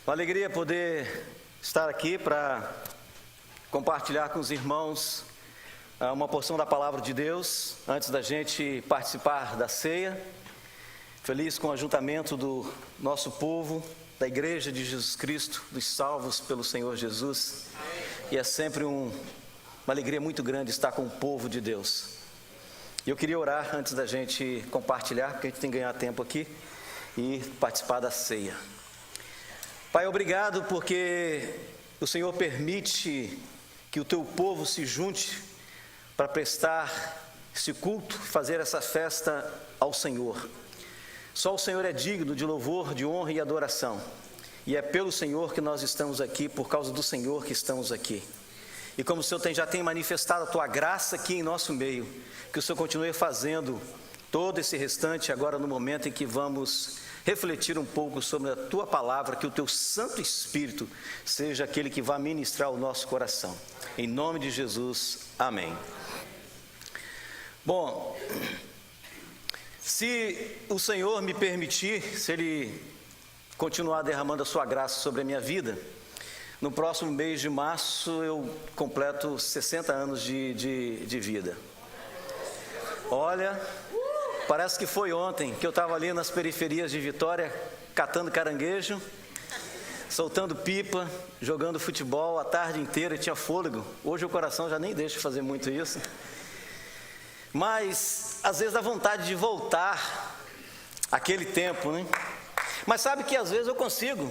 Uma alegria poder estar aqui para compartilhar com os irmãos uma porção da palavra de Deus, antes da gente participar da ceia. Feliz com o ajuntamento do nosso povo, da Igreja de Jesus Cristo, dos salvos pelo Senhor Jesus. E é sempre uma alegria muito grande estar com o povo de Deus. E eu queria orar antes da gente compartilhar, porque a gente tem que ganhar tempo aqui e participar da ceia. Pai, obrigado porque o Senhor permite que o teu povo se junte para prestar esse culto, fazer essa festa ao Senhor. Só o Senhor é digno de louvor, de honra e adoração. E é pelo Senhor que nós estamos aqui, por causa do Senhor que estamos aqui. E como o Senhor já tem manifestado a tua graça aqui em nosso meio, que o Senhor continue fazendo todo esse restante agora no momento em que vamos refletir um pouco sobre a tua palavra, que o teu Santo Espírito seja aquele que vá ministrar o nosso coração. Em nome de Jesus, amém. Bom, se o Senhor me permitir, se Ele continuar derramando a sua graça sobre a minha vida, no próximo mês de março eu completo 60 anos de vida. Olha, parece que foi ontem que eu estava ali nas periferias de Vitória, catando caranguejo, soltando pipa, jogando futebol a tarde inteira e tinha fôlego. Hoje o coração já nem deixa fazer muito isso. Mas, às vezes dá vontade de voltar àquele tempo, né? Mas sabe que às vezes eu consigo.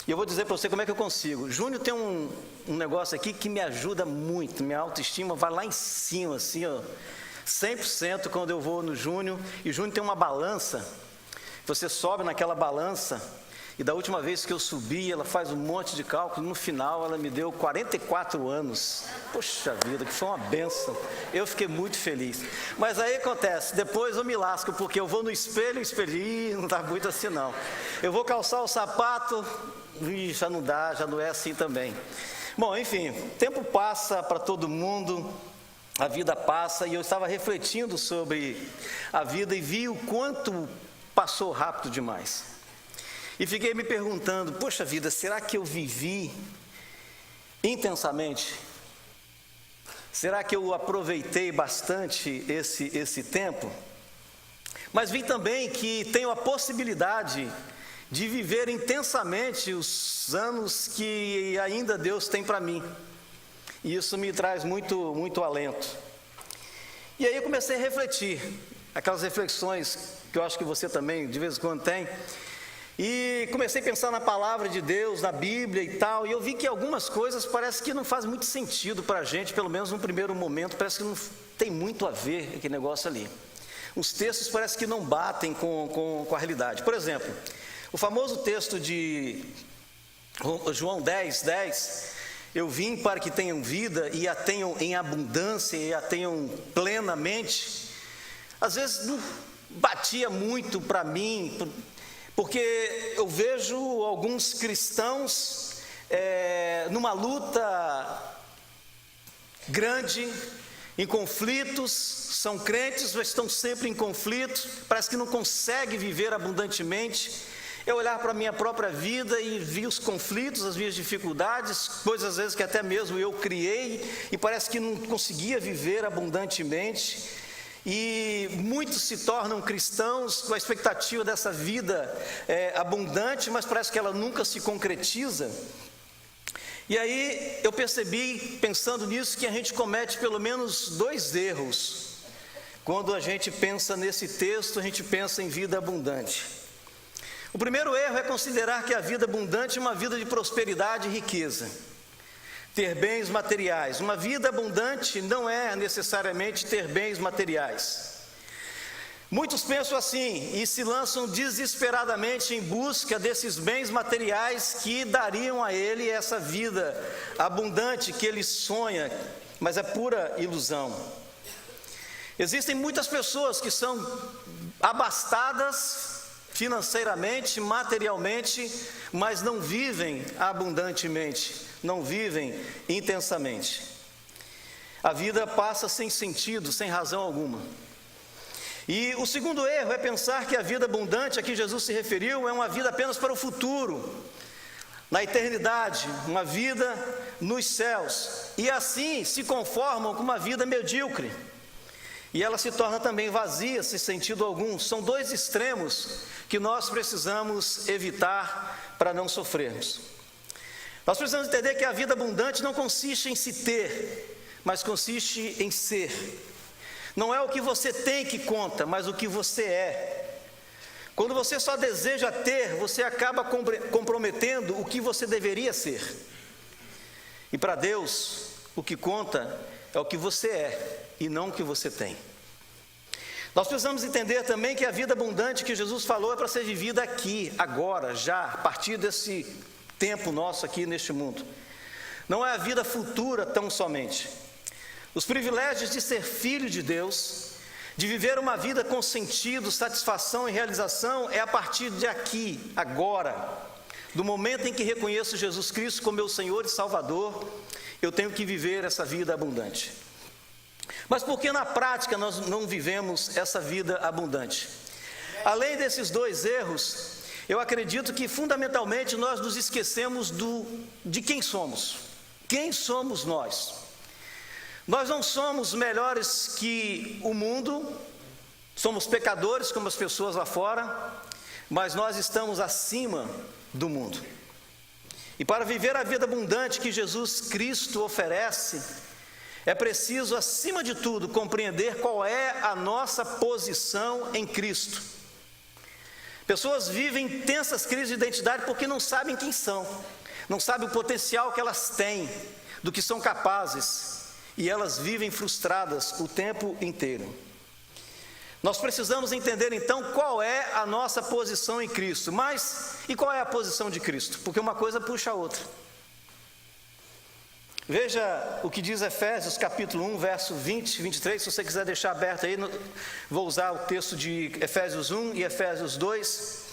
E eu vou dizer para você como é que eu consigo. Júnior tem um negócio aqui que me ajuda muito. Minha autoestima vai lá em cima, assim, ó. 100% quando eu vou no Júnior. E o Júnior tem uma balança. Você sobe naquela balança. E da última vez que eu subi, ela faz um monte de cálculo. No final, ela me deu 44 anos. Poxa vida, que foi uma bênção. Eu fiquei muito feliz. Mas aí acontece, depois eu me lasco, porque eu vou no espelho, ih, não está muito assim não. Eu vou calçar o sapato, já não dá, já não é assim também. Bom, enfim, o tempo passa para todo mundo. A vida passa, e eu estava refletindo sobre a vida e vi o quanto passou rápido demais. E fiquei me perguntando, poxa vida, será que eu vivi intensamente? Será que eu aproveitei bastante esse tempo? Mas vi também que tenho a possibilidade de viver intensamente os anos que ainda Deus tem para mim. E isso me traz muito alento. E aí eu comecei a refletir, aquelas reflexões que eu acho que você também de vez em quando tem. E comecei a pensar na palavra de Deus, na Bíblia e tal, e eu vi que algumas coisas parece que não faz muito sentido para a gente, pelo menos no primeiro momento, parece que não tem muito a ver aquele negócio ali. Os textos parece que não batem com a realidade. Por exemplo, o famoso texto de João 10:10, eu vim para que tenham vida e a tenham em abundância e a tenham plenamente. Às vezes não batia muito para mim, porque eu vejo alguns cristãos numa luta grande, em conflitos, são crentes, mas estão sempre em conflitos, parece que não conseguem viver abundantemente. Eu olhar para a minha própria vida e vi os conflitos, as minhas dificuldades, coisas às vezes que até mesmo eu criei, e parece que não conseguia viver abundantemente. E muitos se tornam cristãos com a expectativa dessa vida abundante, mas parece que ela nunca se concretiza. E aí eu percebi, pensando nisso, que a gente comete pelo menos 2 erros. Quando a gente pensa nesse texto, a gente pensa em vida abundante. O primeiro erro é considerar que a vida abundante é uma vida de prosperidade e riqueza. Ter bens materiais. Uma vida abundante não é necessariamente ter bens materiais. Muitos pensam assim e se lançam desesperadamente em busca desses bens materiais que dariam a ele essa vida abundante que ele sonha, mas é pura ilusão. Existem muitas pessoas que são abastadas financeiramente, materialmente, mas não vivem abundantemente, não vivem intensamente. A vida passa sem sentido, sem razão alguma. E o segundo erro é pensar que a vida abundante a que Jesus se referiu é uma vida apenas para o futuro, na eternidade, uma vida nos céus, e assim se conformam com uma vida medíocre, e ela se torna também vazia, sem sentido algum. São dois extremos que nós precisamos evitar para não sofrermos. Nós precisamos entender que a vida abundante não consiste em se ter, mas consiste em ser. Não é o que você tem que conta, mas o que você é. Quando você só deseja ter, você acaba comprometendo o que você deveria ser. E para Deus, o que conta é o que você é e não o que você tem. Nós precisamos entender também que a vida abundante que Jesus falou é para ser vivida aqui, agora, já, a partir desse tempo nosso aqui neste mundo. Não é a vida futura tão somente. Os privilégios de ser filho de Deus, de viver uma vida com sentido, satisfação e realização, é a partir de aqui, agora, do momento em que reconheço Jesus Cristo como meu Senhor e Salvador, eu tenho que viver essa vida abundante. Mas por que na prática nós não vivemos essa vida abundante? Além desses dois erros, eu acredito que fundamentalmente nós nos esquecemos de quem somos. Quem somos nós? Nós não somos melhores que o mundo, somos pecadores como as pessoas lá fora, mas nós estamos acima do mundo. E para viver a vida abundante que Jesus Cristo oferece, é preciso, acima de tudo, compreender qual é a nossa posição em Cristo. Pessoas vivem intensas crises de identidade porque não sabem quem são, não sabem o potencial que elas têm, do que são capazes, e elas vivem frustradas o tempo inteiro. Nós precisamos entender então qual é a nossa posição em Cristo. Mas, e qual é a posição de Cristo? Porque uma coisa puxa a outra. Veja o que diz Efésios capítulo 1, verso 20 e 23, se você quiser deixar aberto aí, vou usar o texto de Efésios 1 e Efésios 2.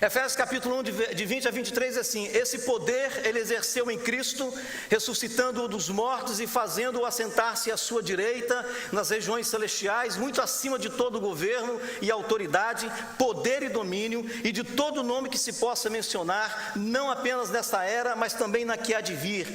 Efésios capítulo 1, de 20 a 23, é assim: esse poder ele exerceu em Cristo, ressuscitando-o dos mortos e fazendo-o assentar-se à sua direita, nas regiões celestiais, muito acima de todo governo e autoridade, poder e domínio, e de todo nome que se possa mencionar, não apenas nesta era, mas também na que há de vir.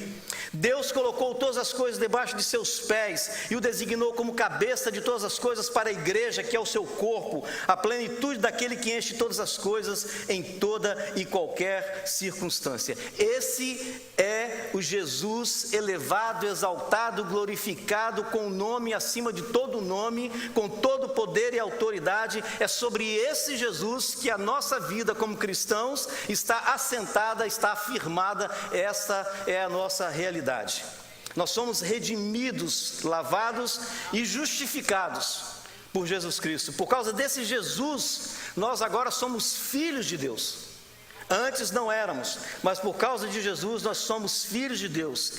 Deus colocou todas as coisas debaixo de seus pés, e o designou como cabeça de todas as coisas para a igreja, que é o seu corpo, a plenitude daquele que enche todas as coisas em toda e qualquer circunstância. Esse é o Jesus elevado, exaltado, glorificado, com o nome acima de todo nome, com todo poder e autoridade. É sobre esse Jesus que a nossa vida como cristãos está assentada, está afirmada. Essa é a nossa realidade. Nós somos redimidos, lavados e justificados por Jesus Cristo. Por causa desse Jesus, nós agora somos filhos de Deus. Antes não éramos, mas por causa de Jesus nós somos filhos de Deus.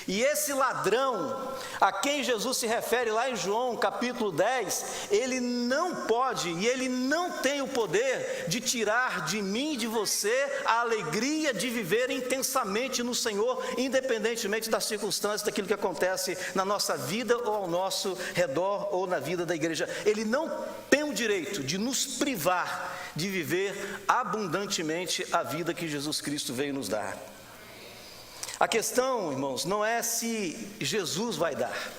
E esse ladrão, a quem Jesus se refere lá em João capítulo 10, ele não pode e ele não tem o poder de tirar de mim e de você a alegria de viver intensamente no Senhor, independentemente das circunstâncias, daquilo que acontece na nossa vida ou ao nosso redor ou na vida da igreja. Ele não tem o direito de nos privar de viver abundantemente a vida que Jesus Cristo veio nos dar. A questão, irmãos, não é se Jesus vai dar.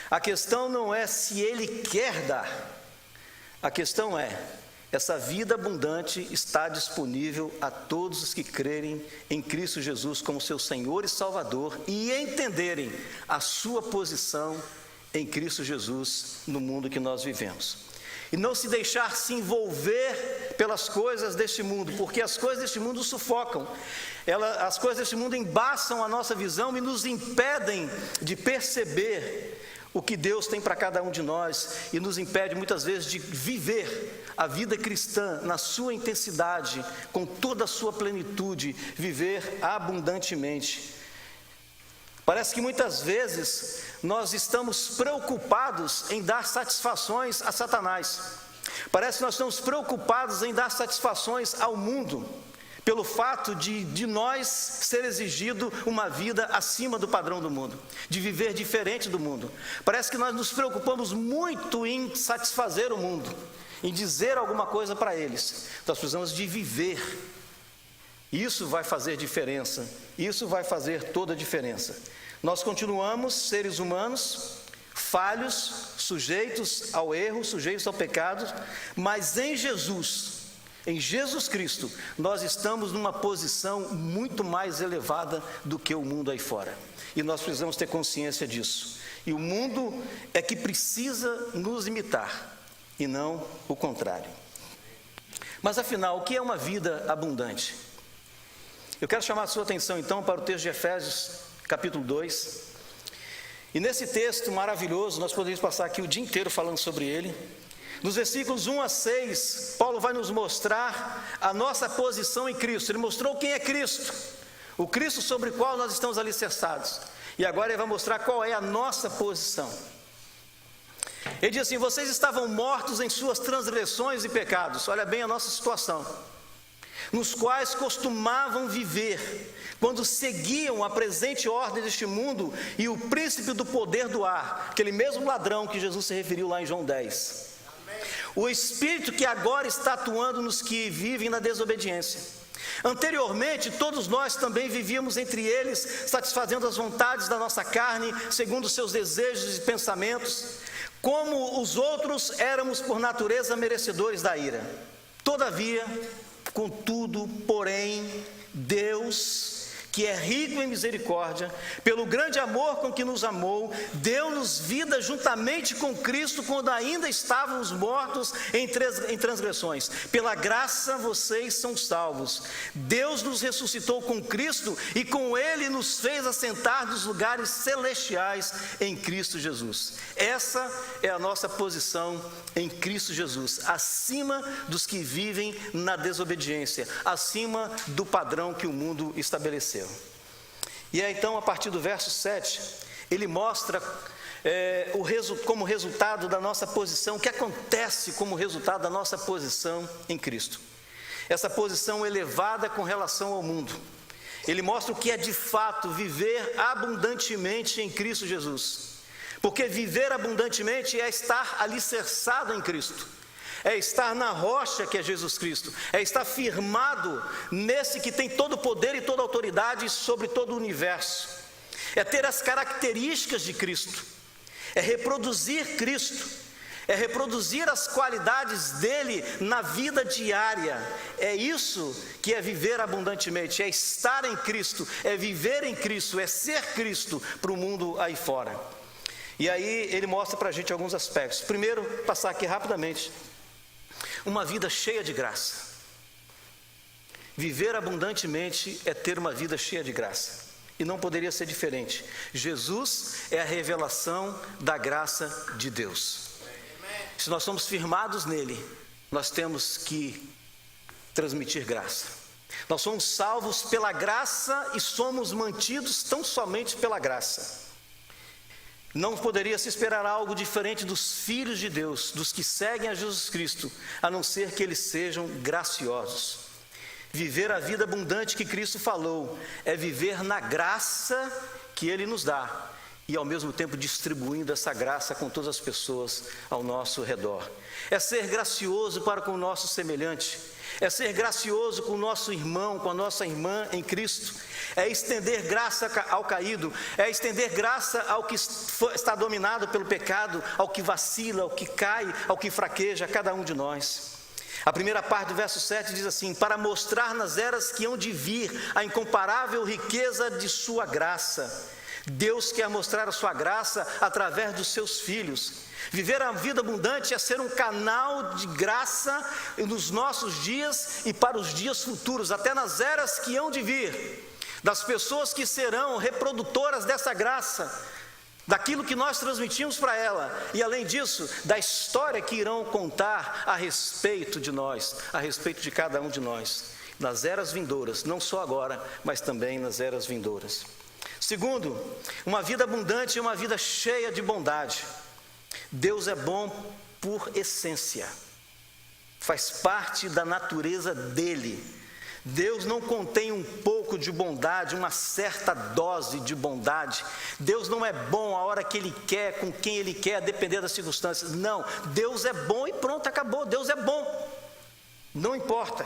A questão não é se Ele quer dar. A questão é, essa vida abundante está disponível a todos os que crerem em Cristo Jesus como seu Senhor e Salvador e entenderem a sua posição em Cristo Jesus no mundo que nós vivemos. E não se deixar se envolver pelas coisas deste mundo, porque as coisas deste mundo sufocam. As coisas deste mundo embaçam a nossa visão e nos impedem de perceber o que Deus tem para cada um de nós, e nos impede muitas vezes de viver a vida cristã na sua intensidade, com toda a sua plenitude, viver abundantemente. Parece que muitas vezes nós estamos preocupados em dar satisfações a Satanás. Parece que nós estamos preocupados em dar satisfações ao mundo, pelo fato de nós ser exigido uma vida acima do padrão do mundo, de viver diferente do mundo. Parece que nós nos preocupamos muito em satisfazer o mundo, em dizer alguma coisa para eles. Nós precisamos de viver Isso vai fazer diferença, isso vai fazer toda a diferença. Nós continuamos seres humanos, falhos, sujeitos ao erro, sujeitos ao pecado, mas em Jesus Cristo, nós estamos numa posição muito mais elevada do que o mundo aí fora. E nós precisamos ter consciência disso. E o mundo é que precisa nos imitar, e não o contrário. Mas afinal, o que é uma vida abundante? Eu quero chamar a sua atenção então para o texto de Efésios, capítulo 2. E nesse texto maravilhoso, nós poderíamos passar aqui o dia inteiro falando sobre ele. Nos versículos 1 a 6, Paulo vai nos mostrar a nossa posição em Cristo. Ele mostrou quem é Cristo, o Cristo sobre o qual nós estamos alicerçados. E agora ele vai mostrar qual é a nossa posição. Ele diz assim: vocês estavam mortos em suas transgressões e pecados. Olha bem a nossa situação. Nos quais costumavam viver, quando seguiam a presente ordem deste mundo e o príncipe do poder do ar, aquele mesmo ladrão que Jesus se referiu lá em João 10. O espírito que agora está atuando nos que vivem na desobediência. Anteriormente, todos nós também vivíamos entre eles, satisfazendo as vontades da nossa carne, segundo os seus desejos e pensamentos. Como os outros, éramos por natureza merecedores da ira. Todavia, contudo, porém, Deus, que é rico em misericórdia, pelo grande amor com que nos amou, deu-nos vida juntamente com Cristo, quando ainda estávamos mortos em transgressões. Pela graça vocês são salvos. Deus nos ressuscitou com Cristo e com Ele nos fez assentar nos lugares celestiais em Cristo Jesus. Essa é a nossa posição em Cristo Jesus, acima dos que vivem na desobediência, acima do padrão que o mundo estabeleceu. E aí então, a partir do verso 7, ele mostra como resultado da nossa posição, o que acontece como resultado da nossa posição em Cristo. Essa posição elevada com relação ao mundo. Ele mostra o que é de fato viver abundantemente em Cristo Jesus. Porque viver abundantemente é estar alicerçado em Cristo. É estar na rocha que é Jesus Cristo, é estar firmado nesse que tem todo o poder e toda a autoridade sobre todo o universo, é ter as características de Cristo, é reproduzir Cristo, é reproduzir as qualidades dele na vida diária. É isso que é viver abundantemente, é estar em Cristo, é viver em Cristo, é ser Cristo para o mundo aí fora. E aí ele mostra para a gente alguns aspectos. Primeiro, passar aqui rapidamente. Uma vida cheia de graça. Viver abundantemente é ter uma vida cheia de graça. E não poderia ser diferente. Jesus é a revelação da graça de Deus. Se nós somos firmados nele, nós temos que transmitir graça. Nós somos salvos pela graça e somos mantidos tão somente pela graça. Não poderia se esperar algo diferente dos filhos de Deus, dos que seguem a Jesus Cristo, a não ser que eles sejam graciosos. Viver a vida abundante que Cristo falou é viver na graça que Ele nos dá e ao mesmo tempo distribuindo essa graça com todas as pessoas ao nosso redor. É ser gracioso para com o nosso semelhante, é ser gracioso com o nosso irmão, com a nossa irmã em Cristo, é estender graça ao caído, é estender graça ao que está dominado pelo pecado, ao que vacila, ao que cai, ao que fraqueja, a cada um de nós. A primeira parte do verso 7 diz assim: para mostrar nas eras que hão de vir a incomparável riqueza de sua graça. Deus quer mostrar a sua graça através dos seus filhos. Viver a vida abundante é ser um canal de graça nos nossos dias e para os dias futuros, até nas eras que hão de vir, das pessoas que serão reprodutoras dessa graça, daquilo que nós transmitimos para ela, e além disso, da história que irão contar a respeito de nós, a respeito de cada um de nós, nas eras vindouras, não só agora, mas também nas eras vindouras. Segundo, uma vida abundante é uma vida cheia de bondade. Deus é bom por essência, faz parte da natureza dele. Deus não contém um pouco de bondade, uma certa dose de bondade. Deus não é bom a hora que Ele quer, com quem Ele quer, a depender das circunstâncias. Não, Deus é bom e pronto, acabou. Deus é bom, não importa.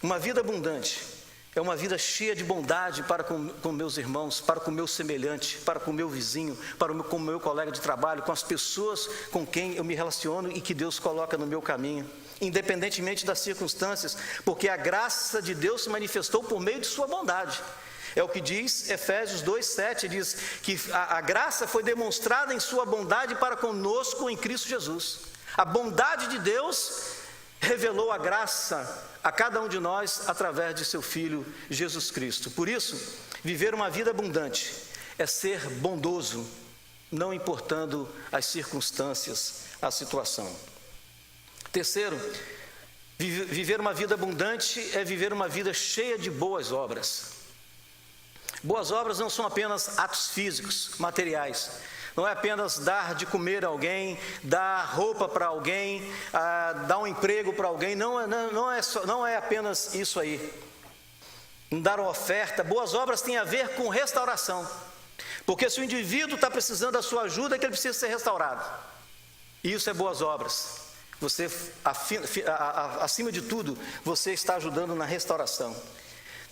Uma vida abundante é uma vida cheia de bondade para com meus irmãos, para com o meu semelhante, para com o meu vizinho, com o meu colega de trabalho, com as pessoas com quem eu me relaciono e que Deus coloca no meu caminho, independentemente das circunstâncias, porque a graça de Deus se manifestou por meio de sua bondade. É o que diz Efésios 2,7, diz que a graça foi demonstrada em sua bondade para conosco em Cristo Jesus. A bondade de Deus revelou a graça a cada um de nós através de seu Filho Jesus Cristo. Por isso, viver uma vida abundante é ser bondoso, não importando as circunstâncias, a situação. Terceiro, viver uma vida abundante é viver uma vida cheia de boas obras. Boas obras não são apenas atos físicos, materiais. Não é apenas dar de comer a alguém, dar roupa para alguém, dar um emprego para alguém. Não é apenas isso aí. Dar uma oferta. Boas obras têm a ver com restauração. Porque se o indivíduo está precisando da sua ajuda, é que ele precisa ser restaurado. E isso é boas obras. Você, acima de tudo, você está ajudando na restauração.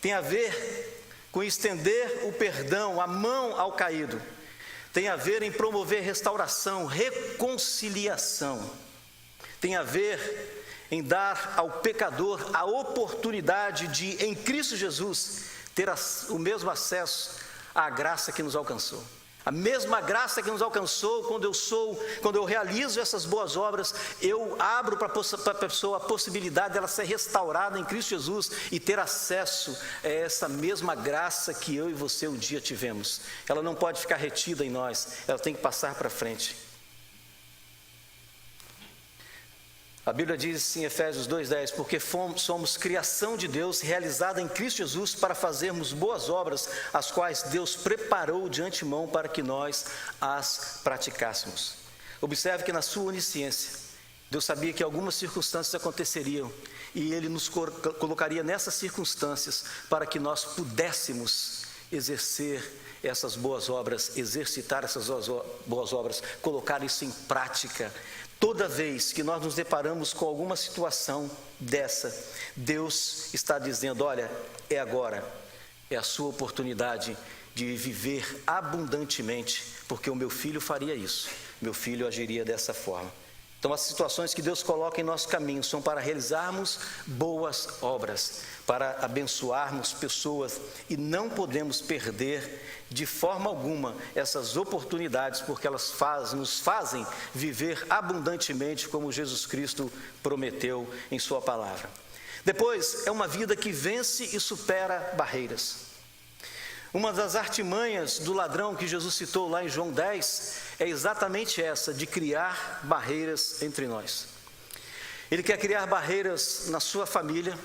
Tem a ver com estender o perdão, a mão ao caído. Tem a ver em promover restauração, reconciliação. Tem a ver em dar ao pecador a oportunidade de, em Cristo Jesus, ter o mesmo acesso à graça que nos alcançou. A mesma graça que nos alcançou quando eu realizo essas boas obras, eu abro para a pessoa a possibilidade dela ser restaurada em Cristo Jesus e ter acesso a essa mesma graça que eu e você um dia tivemos. Ela não pode ficar retida em nós, ela tem que passar para frente. A Bíblia diz em Efésios 2,10, porque somos criação de Deus, realizada em Cristo Jesus, para fazermos boas obras, as quais Deus preparou de antemão para que nós as praticássemos. Observe que na sua onisciência, Deus sabia que algumas circunstâncias aconteceriam, e Ele nos colocaria nessas circunstâncias, para que nós pudéssemos exercer essas boas obras, exercitar essas boas obras, colocar isso em prática. Toda vez que nós nos deparamos com alguma situação dessa, Deus está dizendo, olha, é agora, é a sua oportunidade de viver abundantemente, porque o meu filho faria isso, meu filho agiria dessa forma. Então as situações que Deus coloca em nosso caminho são para realizarmos boas obras, para abençoarmos pessoas, e não podemos perder de forma alguma essas oportunidades, porque elas nos fazem viver abundantemente como Jesus Cristo prometeu em sua palavra. Depois, é uma vida que vence e supera barreiras. Uma das artimanhas do ladrão que Jesus citou lá em João 10 é exatamente essa, de criar barreiras entre nós. Ele quer criar barreiras na sua família,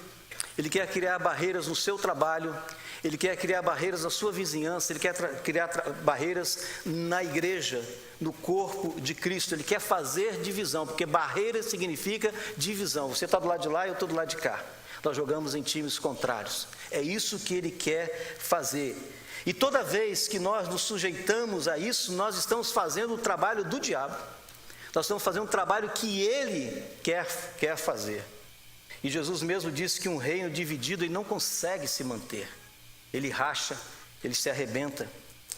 ele quer criar barreiras no seu trabalho, ele quer criar barreiras na sua vizinhança, ele quer criar barreiras na igreja, no corpo de Cristo. Ele quer fazer divisão, porque barreira significa divisão. Você está do lado de lá e eu estou do lado de cá. Nós jogamos em times contrários. É isso que ele quer fazer. E toda vez que nós nos sujeitamos a isso, nós estamos fazendo o trabalho do diabo. Nós estamos fazendo um trabalho que ele quer fazer. E Jesus mesmo disse que um reino dividido ele não consegue se manter. Ele racha, ele se arrebenta.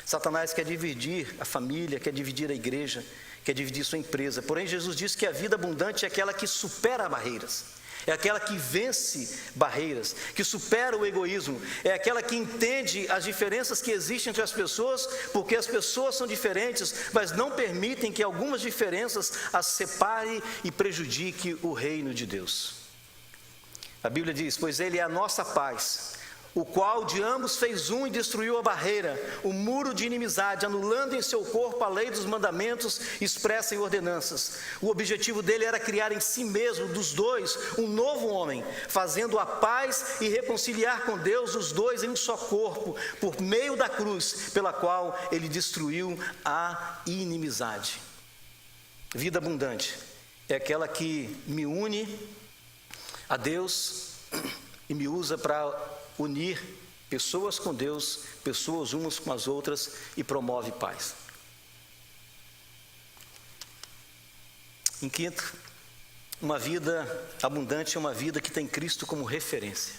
Satanás quer dividir a família, quer dividir a igreja, quer dividir sua empresa. Porém, Jesus disse que a vida abundante é aquela que supera barreiras. É aquela que vence barreiras, que supera o egoísmo. É aquela que entende as diferenças que existem entre as pessoas, porque as pessoas são diferentes, mas não permitem que algumas diferenças as separe e prejudique o reino de Deus. A Bíblia diz, pois Ele é a nossa paz, o qual de ambos fez um e destruiu a barreira, o muro de inimizade, anulando em seu corpo a lei dos mandamentos expressa em ordenanças. O objetivo dele era criar em si mesmo, dos dois, um novo homem, fazendo a paz e reconciliar com Deus os dois em um só corpo, por meio da cruz, pela qual ele destruiu a inimizade. Vida abundante é aquela que me une a Deus e me usa para unir pessoas com Deus, pessoas umas com as outras, e promove paz. Em quinto, uma vida abundante é uma vida que tem Cristo como referência.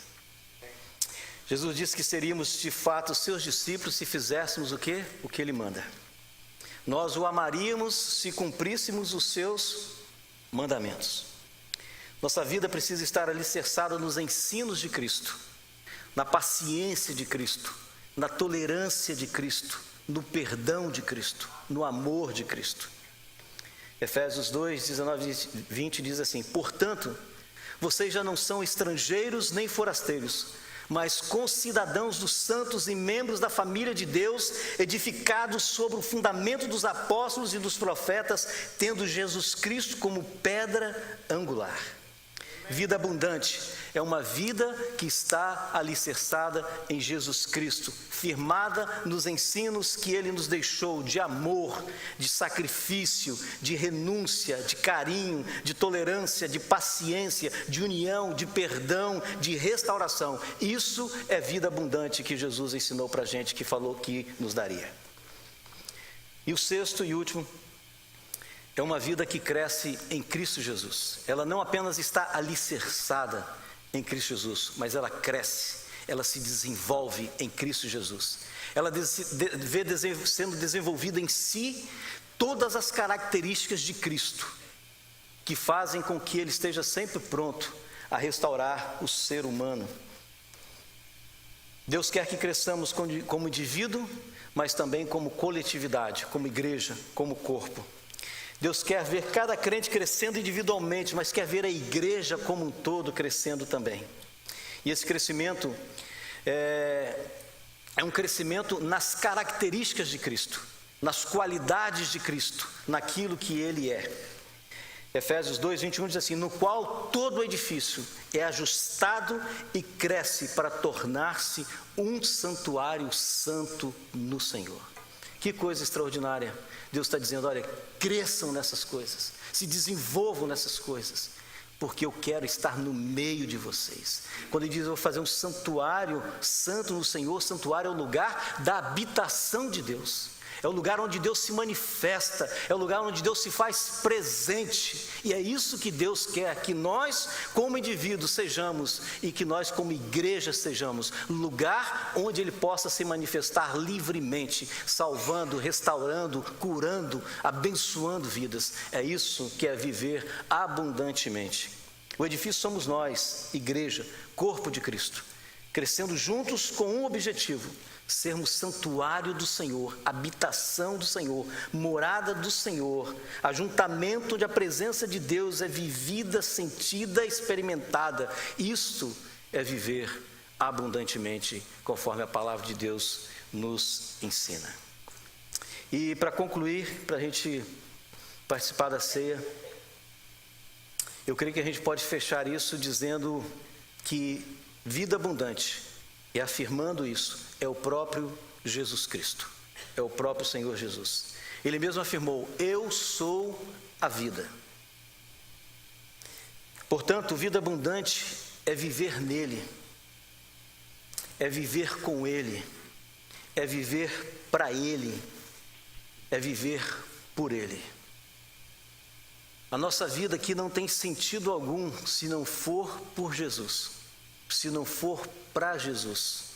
Jesus disse que seríamos de fato seus discípulos se fizéssemos o quê? O que Ele manda. Nós o amaríamos se cumpríssemos os seus mandamentos. Nossa vida precisa estar alicerçada nos ensinos de Cristo, na paciência de Cristo, na tolerância de Cristo, no perdão de Cristo, no amor de Cristo. Efésios 2, 19 e 20 diz assim: portanto, vocês já não são estrangeiros nem forasteiros, mas concidadãos dos santos e membros da família de Deus, edificados sobre o fundamento dos apóstolos e dos profetas, tendo Jesus Cristo como pedra angular. Vida abundante é uma vida que está alicerçada em Jesus Cristo, firmada nos ensinos que Ele nos deixou de amor, de sacrifício, de renúncia, de carinho, de tolerância, de paciência, de união, de perdão, de restauração. Isso é vida abundante que Jesus ensinou para a gente, que falou que nos daria. E o sexto e último é uma vida que cresce em Cristo Jesus. Ela não apenas está alicerçada em Cristo Jesus, mas ela cresce, ela se desenvolve em Cristo Jesus. Ela vê sendo desenvolvida em si todas as características de Cristo, que fazem com que Ele esteja sempre pronto a restaurar o ser humano. Deus quer que cresçamos como indivíduo, mas também como coletividade, como igreja, como corpo. Deus quer ver cada crente crescendo individualmente, mas quer ver a igreja como um todo crescendo também. E esse crescimento é um crescimento nas características de Cristo, nas qualidades de Cristo, naquilo que Ele é. Efésios 2, 21 diz assim: no qual todo o edifício é ajustado e cresce para tornar-se um santuário santo no Senhor. Que coisa extraordinária. Deus está dizendo: olha, cresçam nessas coisas, se desenvolvam nessas coisas, porque eu quero estar no meio de vocês. Quando ele diz: eu vou fazer um santuário santo no Senhor, santuário é o lugar da habitação de Deus. É o lugar onde Deus se manifesta, é o lugar onde Deus se faz presente. E é isso que Deus quer, que nós como indivíduos sejamos e que nós como igreja sejamos. Lugar onde Ele possa se manifestar livremente, salvando, restaurando, curando, abençoando vidas. É isso que é viver abundantemente. O edifício somos nós, igreja, corpo de Cristo, crescendo juntos com um objetivo: sermos santuário do Senhor, habitação do Senhor, morada do Senhor, ajuntamento onde a presença de Deus é vivida, sentida, experimentada. Isto é viver abundantemente, conforme a palavra de Deus nos ensina. E para concluir, para a gente participar da ceia, eu creio que a gente pode fechar isso dizendo que vida abundante, e afirmando isso, é o próprio Jesus Cristo, é o próprio Senhor Jesus. Ele mesmo afirmou: eu sou a vida. Portanto, vida abundante é viver nele, é viver com ele, é viver para ele, é viver por ele. A nossa vida aqui não tem sentido algum se não for por Jesus, se não for para Jesus.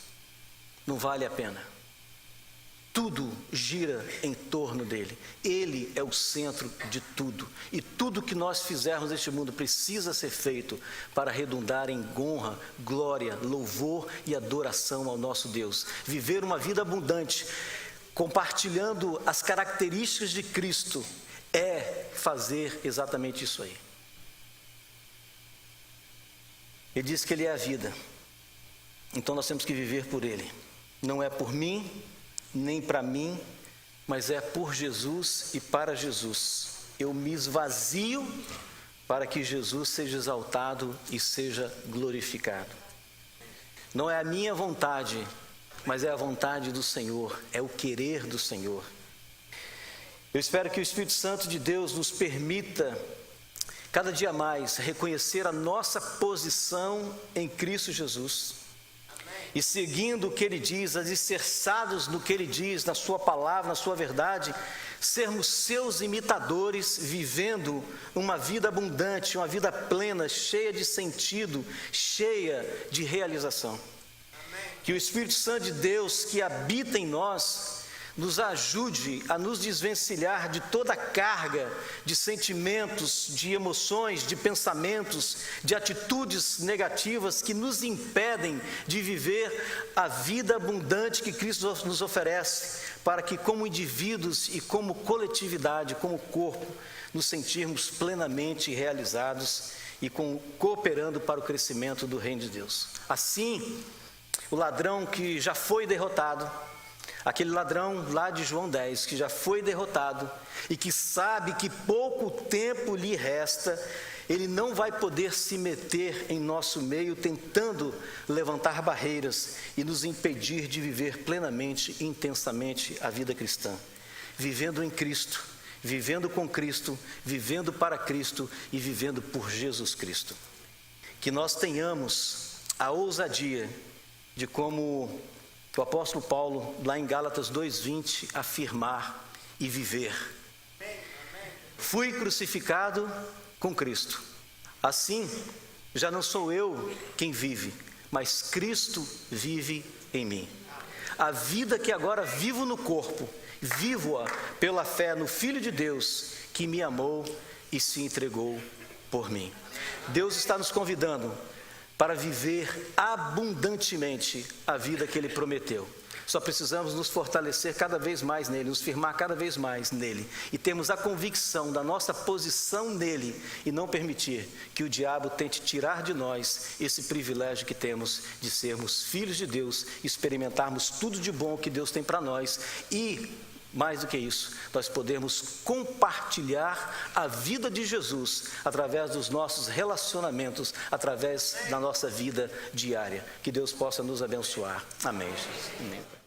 Não vale a pena. Tudo gira em torno dele. Ele é o centro de tudo. E tudo que nós fizermos neste mundo precisa ser feito para redundar em honra, glória, louvor e adoração ao nosso Deus. Viver uma vida abundante, compartilhando as características de Cristo, é fazer exatamente isso aí. Ele diz que Ele é a vida. Então nós temos que viver por Ele. Não é por mim, nem para mim, mas é por Jesus e para Jesus. Eu me esvazio para que Jesus seja exaltado e seja glorificado. Não é a minha vontade, mas é a vontade do Senhor, é o querer do Senhor. Eu espero que o Espírito Santo de Deus nos permita cada dia mais reconhecer a nossa posição em Cristo Jesus. E seguindo o que Ele diz, alicerçados no que Ele diz, na sua palavra, na sua verdade, sermos seus imitadores, vivendo uma vida abundante, uma vida plena, cheia de sentido, cheia de realização. que o Espírito Santo de Deus que habita em nós nos ajude a nos desvencilhar de toda a carga de sentimentos, de emoções, de pensamentos, de atitudes negativas que nos impedem de viver a vida abundante que Cristo nos oferece, para que como indivíduos e como coletividade, como corpo, nos sentirmos plenamente realizados e cooperando para o crescimento do reino de Deus. Assim, o ladrão que já foi derrotado, aquele ladrão lá de João 10, que já foi derrotado e que sabe que pouco tempo lhe resta, ele não vai poder se meter em nosso meio tentando levantar barreiras e nos impedir de viver plenamente e intensamente a vida cristã. Vivendo em Cristo, vivendo com Cristo, vivendo para Cristo e vivendo por Jesus Cristo. Que nós tenhamos a ousadia de como o apóstolo Paulo, lá em Gálatas 2:20, afirmar e viver. Fui crucificado com Cristo. Assim, já não sou eu quem vive, mas Cristo vive em mim. A vida que agora vivo no corpo, vivo-a pela fé no Filho de Deus, que me amou e se entregou por mim. Deus está nos convidando para viver abundantemente a vida que Ele prometeu. Só precisamos nos fortalecer cada vez mais nele, nos firmar cada vez mais nele e termos a convicção da nossa posição nele e não permitir que o diabo tente tirar de nós esse privilégio que temos de sermos filhos de Deus, experimentarmos tudo de bom que Deus tem para nós e, mais do que isso, nós podemos compartilhar a vida de Jesus através dos nossos relacionamentos, através da nossa vida diária. Que Deus possa nos abençoar. Amém, Jesus. Amém.